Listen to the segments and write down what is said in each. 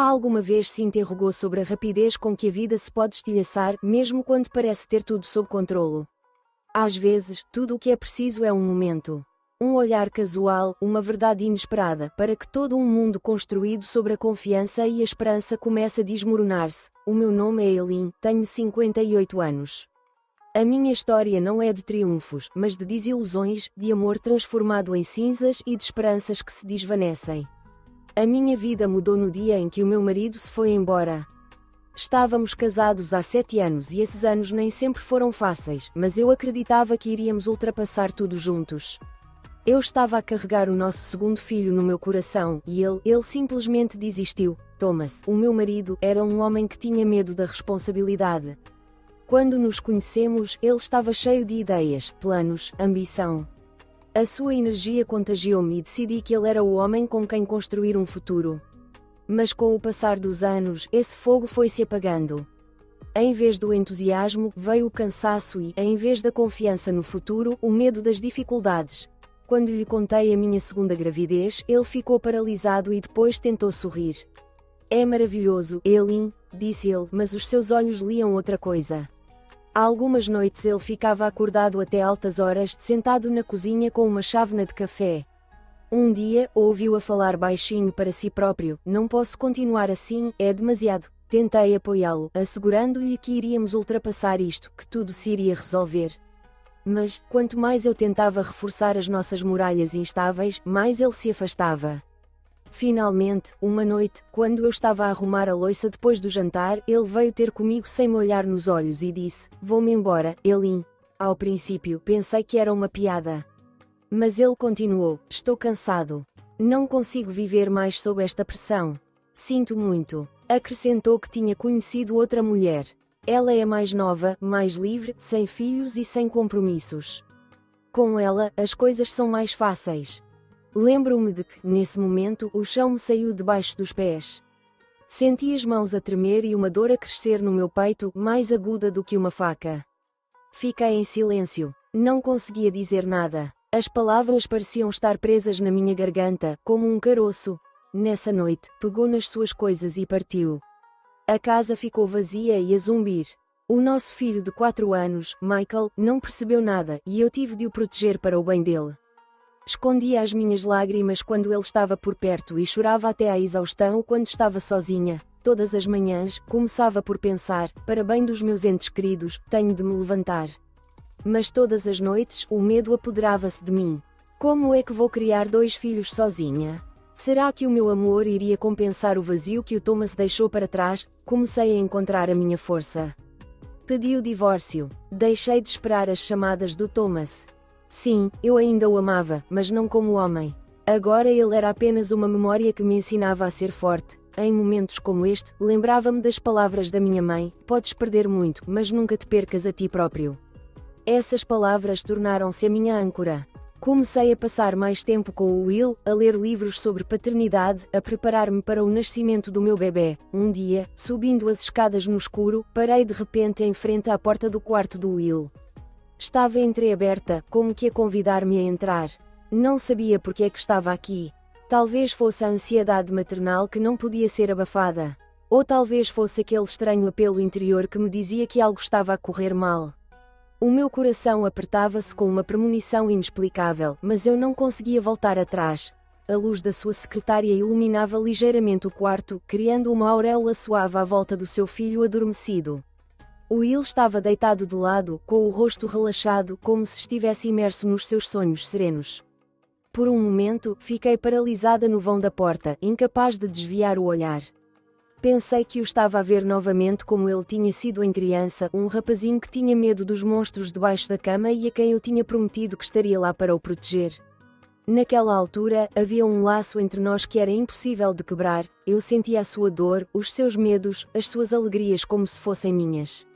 Alguma vez se interrogou sobre a rapidez com que a vida se pode estilhaçar, mesmo quando parece ter tudo sob controlo? Às vezes, tudo o que é preciso é um momento. Um olhar casual, uma verdade inesperada, para que todo um mundo construído sobre a confiança e a esperança comece a desmoronar-se. O meu nome é Eileen, tenho 58 anos. A minha história não é de triunfos, mas de desilusões, de amor transformado em cinzas e de esperanças que se desvanecem. A minha vida mudou no dia em que o meu marido se foi embora. Estávamos casados há 7 anos e esses anos nem sempre foram fáceis, mas eu acreditava que iríamos ultrapassar tudo juntos. Eu estava a carregar o nosso segundo filho no meu coração e ele simplesmente desistiu. Thomas, o meu marido, era um homem que tinha medo da responsabilidade. Quando nos conhecemos, ele estava cheio de ideias, planos, ambição. A sua energia contagiou-me e decidi que ele era o homem com quem construir um futuro. Mas com o passar dos anos, esse fogo foi se apagando. Em vez do entusiasmo, veio o cansaço e, em vez da confiança no futuro, o medo das dificuldades. Quando lhe contei a minha segunda gravidez, ele ficou paralisado e depois tentou sorrir. É maravilhoso, Eileen, disse ele, mas os seus olhos liam outra coisa. Algumas noites ele ficava acordado até altas horas, sentado na cozinha com uma chávena de café. Um dia, ouviu-a falar baixinho para si próprio: não posso continuar assim, é demasiado. Tentei apoiá-lo, assegurando-lhe que iríamos ultrapassar isto, que tudo se iria resolver. Mas, quanto mais eu tentava reforçar as nossas muralhas instáveis, mais ele se afastava. Finalmente, uma noite, quando eu estava a arrumar a louça depois do jantar, ele veio ter comigo sem me olhar nos olhos e disse: vou-me embora, Eileen. Ao princípio, pensei que era uma piada. Mas ele continuou: estou cansado. Não consigo viver mais sob esta pressão. Sinto muito. Acrescentou que tinha conhecido outra mulher. Ela é mais nova, mais livre, sem filhos e sem compromissos. Com ela, as coisas são mais fáceis. Lembro-me de que, nesse momento, o chão me saiu debaixo dos pés. Senti as mãos a tremer e uma dor a crescer no meu peito, mais aguda do que uma faca. Fiquei em silêncio. Não conseguia dizer nada. As palavras pareciam estar presas na minha garganta, como um caroço. Nessa noite, pegou nas suas coisas e partiu. A casa ficou vazia e a zumbir. O nosso filho de 4 anos, Michael, não percebeu nada e eu tive de o proteger para o bem dele. Escondia as minhas lágrimas quando ele estava por perto e chorava até à exaustão quando estava sozinha. Todas as manhãs, começava por pensar: para bem dos meus entes queridos, tenho de me levantar. Mas todas as noites, o medo apoderava-se de mim. Como é que vou criar 2 filhos sozinha? Será que o meu amor iria compensar o vazio que o Thomas deixou para trás? Comecei a encontrar a minha força. Pedi o divórcio. Deixei de esperar as chamadas do Thomas. Sim, eu ainda o amava, mas não como homem. Agora ele era apenas uma memória que me ensinava a ser forte. Em momentos como este, lembrava-me das palavras da minha mãe: podes perder muito, mas nunca te percas a ti próprio. Essas palavras tornaram-se a minha âncora. Comecei a passar mais tempo com o Will, a ler livros sobre paternidade, a preparar-me para o nascimento do meu bebê. Um dia, subindo as escadas no escuro, parei de repente em frente à porta do quarto do Will. Estava entreaberta, como que a convidar-me a entrar. Não sabia porque é que estava aqui. Talvez fosse a ansiedade maternal que não podia ser abafada. Ou talvez fosse aquele estranho apelo interior que me dizia que algo estava a correr mal. O meu coração apertava-se com uma premonição inexplicável, mas eu não conseguia voltar atrás. A luz da sua secretária iluminava ligeiramente o quarto, criando uma auréola suave à volta do seu filho adormecido. O Will estava deitado de lado, com o rosto relaxado, como se estivesse imerso nos seus sonhos serenos. Por um momento, fiquei paralisada no vão da porta, incapaz de desviar o olhar. Pensei que o estava a ver novamente como ele tinha sido em criança, um rapazinho que tinha medo dos monstros debaixo da cama e a quem eu tinha prometido que estaria lá para o proteger. Naquela altura, havia um laço entre nós que era impossível de quebrar. Eu sentia a sua dor, os seus medos, as suas alegrias como se fossem minhas.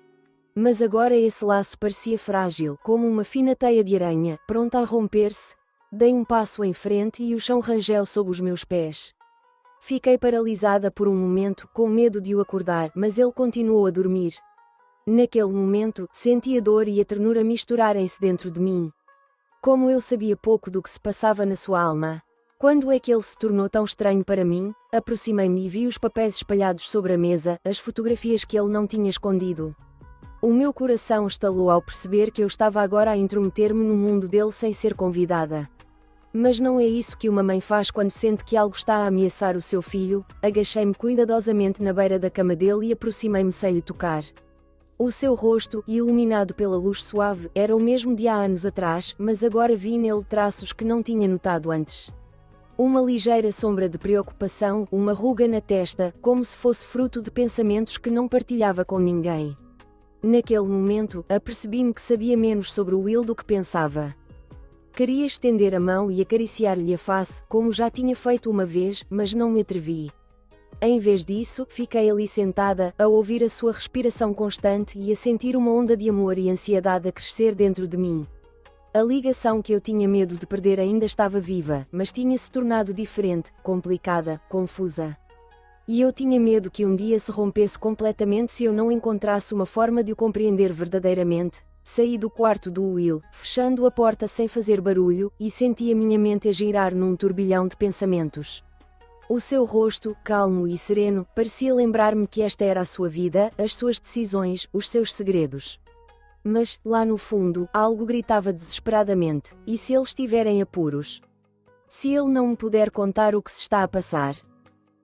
Mas agora esse laço parecia frágil, como uma fina teia de aranha, pronta a romper-se. Dei um passo em frente e o chão rangeu sob os meus pés. Fiquei paralisada por um momento, com medo de o acordar, mas ele continuou a dormir. Naquele momento, senti a dor e a ternura misturarem-se dentro de mim. Como eu sabia pouco do que se passava na sua alma. Quando é que ele se tornou tão estranho para mim? Aproximei-me e vi os papéis espalhados sobre a mesa, as fotografias que ele não tinha escondido. O meu coração estalou ao perceber que eu estava agora a intrometer-me no mundo dele sem ser convidada. Mas não é isso que uma mãe faz quando sente que algo está a ameaçar o seu filho. Agachei-me cuidadosamente na beira da cama dele e aproximei-me sem lhe tocar. O seu rosto, iluminado pela luz suave, era o mesmo de há anos atrás, mas agora vi nele traços que não tinha notado antes. Uma ligeira sombra de preocupação, uma ruga na testa, como se fosse fruto de pensamentos que não partilhava com ninguém. Naquele momento, apercebi-me que sabia menos sobre Will do que pensava. Queria estender a mão e acariciar-lhe a face, como já tinha feito uma vez, mas não me atrevi. Em vez disso, fiquei ali sentada, a ouvir a sua respiração constante e a sentir uma onda de amor e ansiedade a crescer dentro de mim. A ligação que eu tinha medo de perder ainda estava viva, mas tinha se tornado diferente, complicada, confusa. E eu tinha medo que um dia se rompesse completamente se eu não encontrasse uma forma de o compreender verdadeiramente. Saí do quarto do Will, fechando a porta sem fazer barulho, e senti a minha mente a girar num turbilhão de pensamentos. O seu rosto, calmo e sereno, parecia lembrar-me que esta era a sua vida, as suas decisões, os seus segredos. Mas, lá no fundo, algo gritava desesperadamente: e se ele estiver em apuros? Se ele não me puder contar o que se está a passar?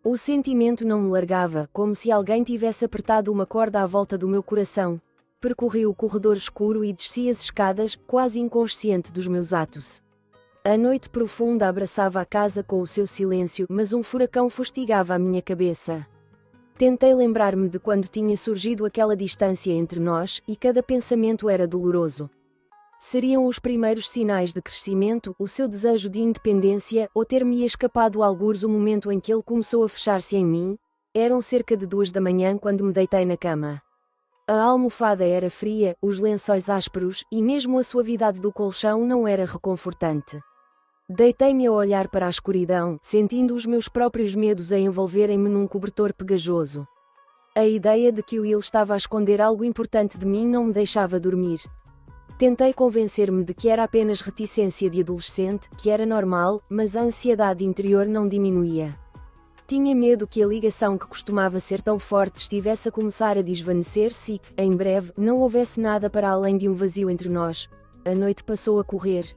O sentimento não me largava, como se alguém tivesse apertado uma corda à volta do meu coração. Percorri o corredor escuro e desci as escadas, quase inconsciente dos meus atos. A noite profunda abraçava a casa com o seu silêncio, mas um furacão fustigava a minha cabeça. Tentei lembrar-me de quando tinha surgido aquela distância entre nós, e cada pensamento era doloroso. Seriam os primeiros sinais de crescimento, o seu desejo de independência, ou ter-me escapado algures o momento em que ele começou a fechar-se em mim? Eram cerca de 2 da manhã quando me deitei na cama. A almofada era fria, os lençóis ásperos, e mesmo a suavidade do colchão não era reconfortante. Deitei-me a olhar para a escuridão, sentindo os meus próprios medos a envolverem-me num cobertor pegajoso. A ideia de que Will estava a esconder algo importante de mim não me deixava dormir. Tentei convencer-me de que era apenas reticência de adolescente, que era normal, mas a ansiedade interior não diminuía. Tinha medo que a ligação que costumava ser tão forte estivesse a começar a desvanecer-se e que, em breve, não houvesse nada para além de um vazio entre nós. A noite passou a correr.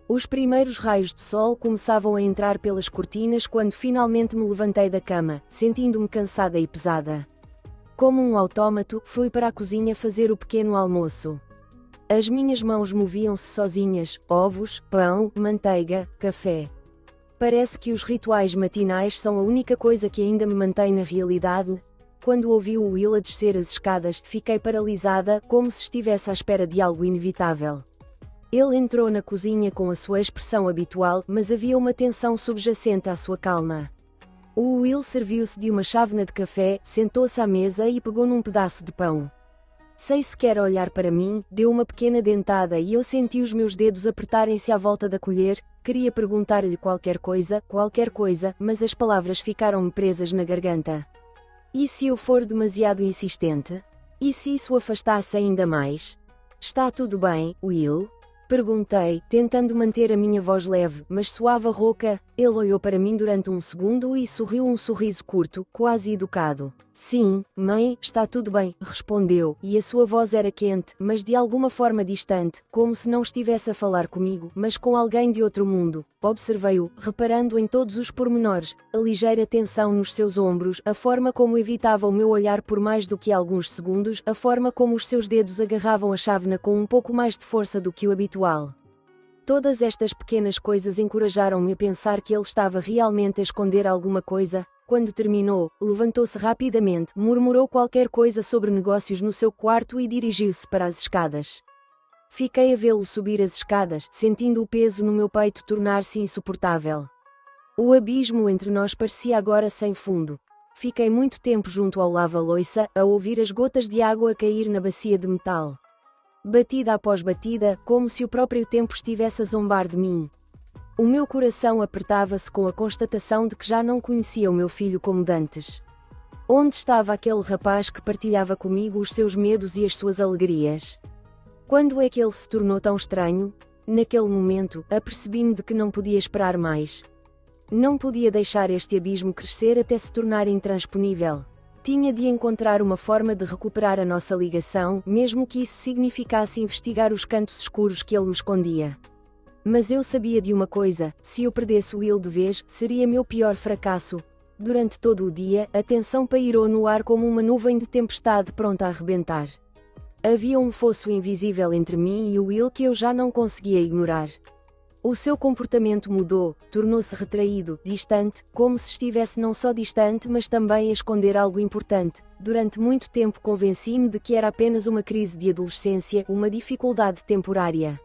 Os primeiros raios de sol começavam a entrar pelas cortinas quando finalmente me levantei da cama, sentindo-me cansada e pesada. Como um autômato, fui para a cozinha fazer o pequeno almoço. As minhas mãos moviam-se sozinhas: ovos, pão, manteiga, café. Parece que os rituais matinais são a única coisa que ainda me mantém na realidade. Quando ouvi o Will a descer as escadas, fiquei paralisada, como se estivesse à espera de algo inevitável. Ele entrou na cozinha com a sua expressão habitual, mas havia uma tensão subjacente à sua calma. O Will serviu-se de uma chávena de café, sentou-se à mesa e pegou num pedaço de pão. Sem sequer olhar para mim, deu uma pequena dentada e eu senti os meus dedos apertarem-se à volta da colher. Queria perguntar-lhe qualquer coisa, mas as palavras ficaram-me presas na garganta. E se eu for demasiado insistente? E se isso o afastasse ainda mais? Está tudo bem, Will? Perguntei, tentando manter a minha voz leve, mas soava rouca. Ele olhou para mim durante um segundo e sorriu um sorriso curto, quase educado. Sim, mãe, está tudo bem, respondeu, e a sua voz era quente, mas de alguma forma distante, como se não estivesse a falar comigo, mas com alguém de outro mundo. Observei-o, reparando em todos os pormenores, a ligeira tensão nos seus ombros, a forma como evitava o meu olhar por mais do que alguns segundos, a forma como os seus dedos agarravam a chávena com um pouco mais de força do que o habitual. Todas estas pequenas coisas encorajaram-me a pensar que ele estava realmente a esconder alguma coisa. Quando terminou, levantou-se rapidamente, murmurou qualquer coisa sobre negócios no seu quarto e dirigiu-se para as escadas. Fiquei a vê-lo subir as escadas, sentindo o peso no meu peito tornar-se insuportável. O abismo entre nós parecia agora sem fundo. Fiquei muito tempo junto ao lava-loiça, a ouvir as gotas de água a cair na bacia de metal. Batida após batida, como se o próprio tempo estivesse a zombar de mim. O meu coração apertava-se com a constatação de que já não conhecia o meu filho como dantes. Onde estava aquele rapaz que partilhava comigo os seus medos e as suas alegrias? Quando é que ele se tornou tão estranho? Naquele momento, apercebi-me de que não podia esperar mais. Não podia deixar este abismo crescer até se tornar intransponível. Tinha de encontrar uma forma de recuperar a nossa ligação, mesmo que isso significasse investigar os cantos escuros que ele me escondia. Mas eu sabia de uma coisa: se eu perdesse Will de vez, seria meu pior fracasso. Durante todo o dia, a tensão pairou no ar como uma nuvem de tempestade pronta a arrebentar. Havia um fosso invisível entre mim e o Will que eu já não conseguia ignorar. O seu comportamento mudou, tornou-se retraído, distante, como se estivesse não só distante mas também a esconder algo importante. Durante muito tempo convenci-me de que era apenas uma crise de adolescência, uma dificuldade temporária.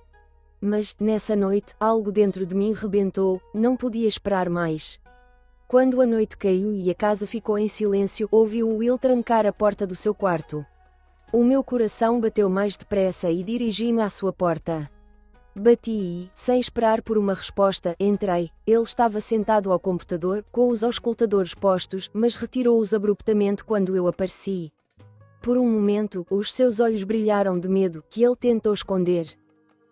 Mas, nessa noite, algo dentro de mim rebentou, não podia esperar mais. Quando a noite caiu e a casa ficou em silêncio, ouvi o Will trancar a porta do seu quarto. O meu coração bateu mais depressa e dirigi-me à sua porta. Bati e, sem esperar por uma resposta, entrei. Ele estava sentado ao computador, com os auscultadores postos, mas retirou-os abruptamente quando eu apareci. Por um momento, os seus olhos brilharam de medo, que ele tentou esconder.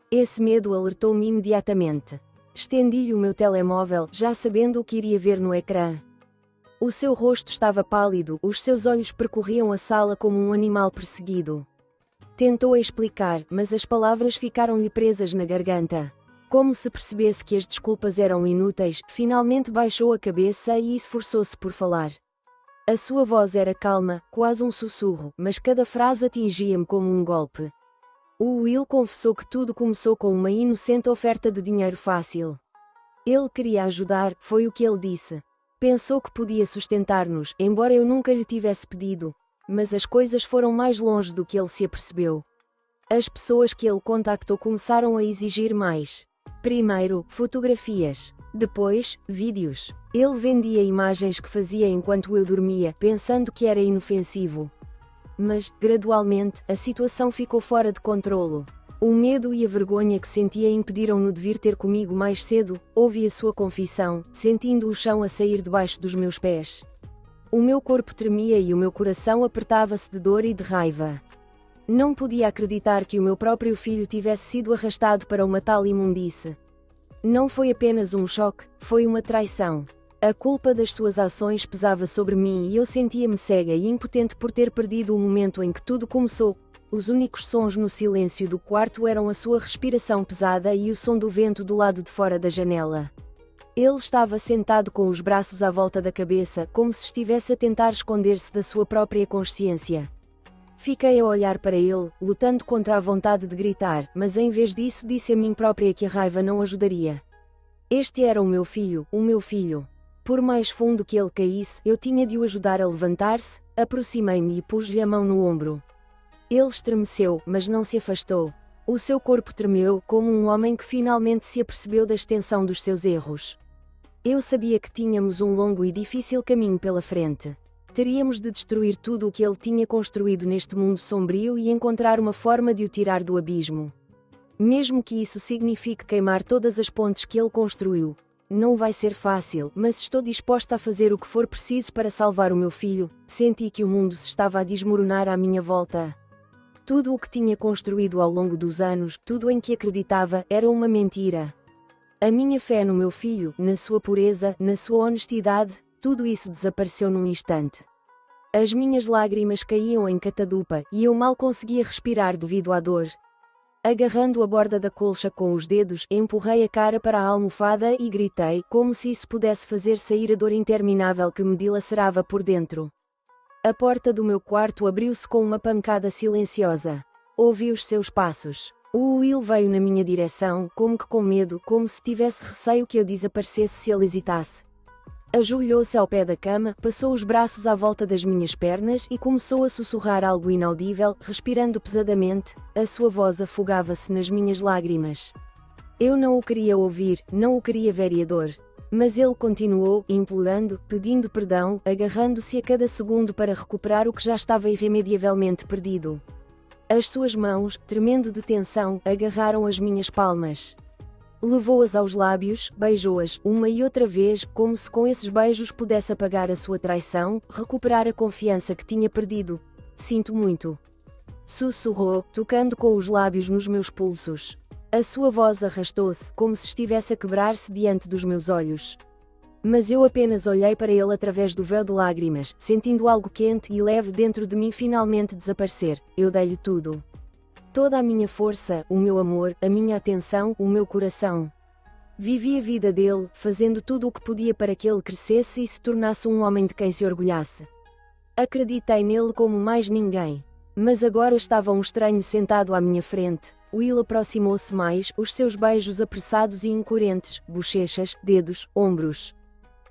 Esse medo alertou-me imediatamente. Estendi-lhe o meu telemóvel, já sabendo o que iria ver no ecrã. O seu rosto estava pálido, os seus olhos percorriam a sala como um animal perseguido. Tentou explicar, mas as palavras ficaram-lhe presas na garganta. Como se percebesse que as desculpas eram inúteis, finalmente baixou a cabeça e esforçou-se por falar. A sua voz era calma, quase um sussurro, mas cada frase atingia-me como um golpe. O Will confessou que tudo começou com uma inocente oferta de dinheiro fácil. Ele queria ajudar, foi o que ele disse. Pensou que podia sustentar-nos, embora eu nunca lhe tivesse pedido. Mas as coisas foram mais longe do que ele se apercebeu. As pessoas que ele contactou começaram a exigir mais. Primeiro, fotografias. Depois, vídeos. Ele vendia imagens que fazia enquanto eu dormia, pensando que era inofensivo. Mas, gradualmente, a situação ficou fora de controlo. O medo e a vergonha que sentia impediram-no de vir ter comigo mais cedo. Ouvi a sua confissão, sentindo o chão a sair debaixo dos meus pés. O meu corpo tremia e o meu coração apertava-se de dor e de raiva. Não podia acreditar que o meu próprio filho tivesse sido arrastado para uma tal imundice. Não foi apenas um choque, foi uma traição. A culpa das suas ações pesava sobre mim e eu sentia-me cega e impotente por ter perdido o momento em que tudo começou. Os únicos sons no silêncio do quarto eram a sua respiração pesada e o som do vento do lado de fora da janela. Ele estava sentado com os braços à volta da cabeça, como se estivesse a tentar esconder-se da sua própria consciência. Fiquei a olhar para ele, lutando contra a vontade de gritar, mas em vez disso disse a mim própria que a raiva não ajudaria. Este era o meu filho, o meu filho. Por mais fundo que ele caísse, eu tinha de o ajudar a levantar-se. Aproximei-me e pus-lhe a mão no ombro. Ele estremeceu, mas não se afastou. O seu corpo tremeu, como um homem que finalmente se apercebeu da extensão dos seus erros. Eu sabia que tínhamos um longo e difícil caminho pela frente. Teríamos de destruir tudo o que ele tinha construído neste mundo sombrio e encontrar uma forma de o tirar do abismo. Mesmo que isso signifique queimar todas as pontes que ele construiu. Não vai ser fácil, mas estou disposta a fazer o que for preciso para salvar o meu filho. Senti que o mundo se estava a desmoronar à minha volta. Tudo o que tinha construído ao longo dos anos, tudo em que acreditava, era uma mentira. A minha fé no meu filho, na sua pureza, na sua honestidade, tudo isso desapareceu num instante. As minhas lágrimas caíam em catadupa, e eu mal conseguia respirar devido à dor. Agarrando a borda da colcha com os dedos, empurrei a cara para a almofada e gritei, como se isso pudesse fazer sair a dor interminável que me dilacerava por dentro. A porta do meu quarto abriu-se com uma pancada silenciosa. Ouvi os seus passos. O Will veio na minha direção, como que com medo, como se tivesse receio que eu desaparecesse se ele hesitasse. Ajoelhou-se ao pé da cama, passou os braços à volta das minhas pernas e começou a sussurrar algo inaudível, respirando pesadamente. A sua voz afogava-se nas minhas lágrimas. Eu não o queria ouvir, não o queria ver a dor. Mas ele continuou, implorando, pedindo perdão, agarrando-se a cada segundo para recuperar o que já estava irremediavelmente perdido. As suas mãos, tremendo de tensão, agarraram as minhas palmas. Levou-as aos lábios, beijou-as, uma e outra vez, como se com esses beijos pudesse apagar a sua traição, recuperar a confiança que tinha perdido. Sinto muito. Sussurrou, tocando com os lábios nos meus pulsos. A sua voz arrastou-se, como se estivesse a quebrar-se diante dos meus olhos. Mas eu apenas olhei para ele através do véu de lágrimas, sentindo algo quente e leve dentro de mim finalmente desaparecer. Eu dei-lhe tudo. Toda a minha força, o meu amor, a minha atenção, o meu coração. Vivi a vida dele, fazendo tudo o que podia para que ele crescesse e se tornasse um homem de quem se orgulhasse. Acreditei nele como mais ninguém. Mas agora estava um estranho sentado à minha frente. Will aproximou-se mais, os seus beijos apressados e incoerentes, bochechas, dedos, ombros.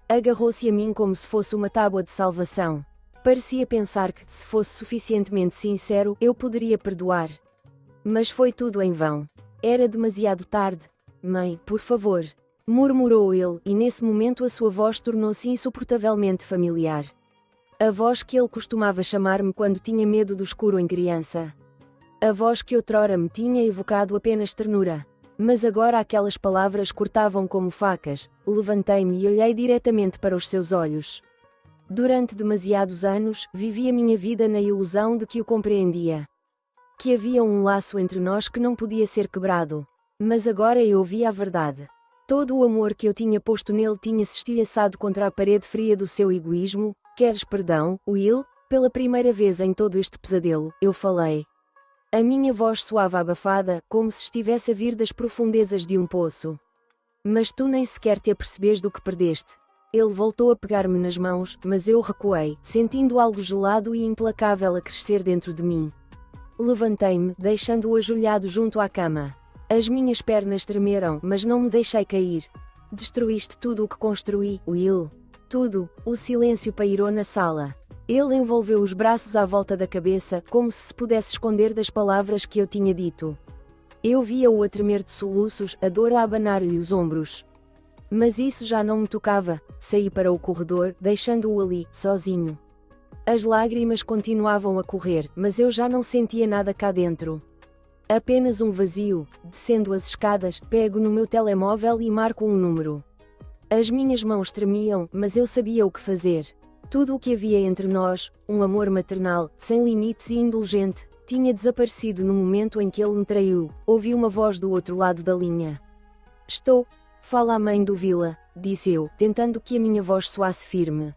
Agarrou-se a mim como se fosse uma tábua de salvação. Parecia pensar que, se fosse suficientemente sincero, eu poderia perdoar. Mas foi tudo em vão. Era demasiado tarde. Mãe, por favor. Murmurou ele, e nesse momento a sua voz tornou-se insuportavelmente familiar. A voz que ele costumava chamar-me quando tinha medo do escuro em criança. A voz que outrora me tinha evocado apenas ternura. Mas agora aquelas palavras cortavam como facas. Levantei-me e olhei diretamente para os seus olhos. Durante demasiados anos, vivi a minha vida na ilusão de que o compreendia. Que havia um laço entre nós que não podia ser quebrado. Mas agora eu via a verdade. Todo o amor que eu tinha posto nele tinha-se estilhaçado contra a parede fria do seu egoísmo. Queres perdão, Will? Pela primeira vez em todo este pesadelo, eu falei. A minha voz soava abafada, como se estivesse a vir das profundezas de um poço. Mas tu nem sequer te apercebes do que perdeste. Ele voltou a pegar-me nas mãos, mas eu recuei, sentindo algo gelado e implacável a crescer dentro de mim. Levantei-me, deixando-o ajoelhado junto à cama. As minhas pernas tremeram, mas não me deixei cair. Destruíste tudo o que construí, Will. Tudo. O silêncio pairou na sala. Ele envolveu os braços à volta da cabeça, como se pudesse esconder das palavras que eu tinha dito. Eu via-o a tremer de soluços, a dor a abanar-lhe os ombros. Mas isso já não me tocava. Saí para o corredor, deixando-o ali, sozinho. As lágrimas continuavam a correr, mas eu já não sentia nada cá dentro. Apenas um vazio. Descendo as escadas, pego no meu telemóvel e marco um número. As minhas mãos tremiam, mas eu sabia o que fazer. Tudo o que havia entre nós, um amor maternal, sem limites e indulgente, tinha desaparecido no momento em que ele me traiu. Ouvi uma voz do outro lado da linha. Estou. Fala a mãe do Vila, disse eu, tentando que a minha voz soasse firme.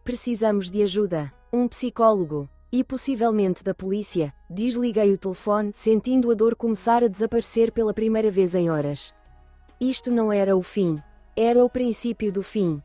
Precisamos de ajuda. Um psicólogo. E possivelmente da polícia. Desliguei o telefone, sentindo a dor começar a desaparecer pela primeira vez em horas. Isto não era o fim. Era o princípio do fim.